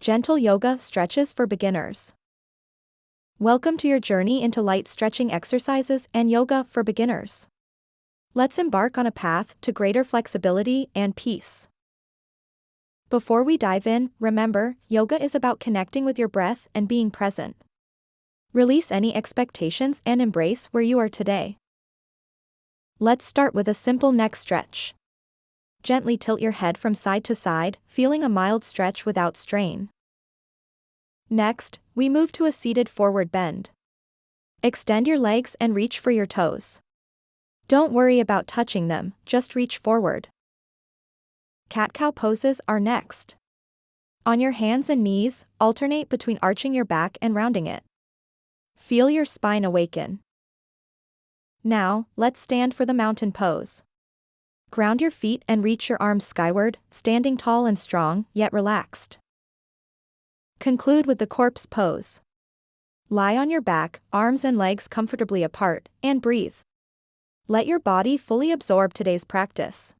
Gentle yoga stretches for beginners. Welcome to your journey into light stretching exercises and yoga for beginners. Let's embark on a path to greater flexibility and peace. Before we dive in, remember, yoga is about connecting with your breath and being present. Release any expectations and embrace where you are today. Let's start with a simple neck stretch. Gently tilt your head from side to side, feeling a mild stretch without strain. Next, we move to a seated forward bend. Extend your legs and reach for your toes. Don't worry about touching them, just reach forward. CatCow poses are next. On your hands and knees, alternate between arching your back and rounding it. Feel your spine awaken. Now, let's stand for the mountain pose. Ground your feet and reach your arms skyward, standing tall and strong, yet relaxed. Conclude with the corpse pose. Lie on your back, arms and legs comfortably apart, and breathe. Let your body fully absorb today's practice.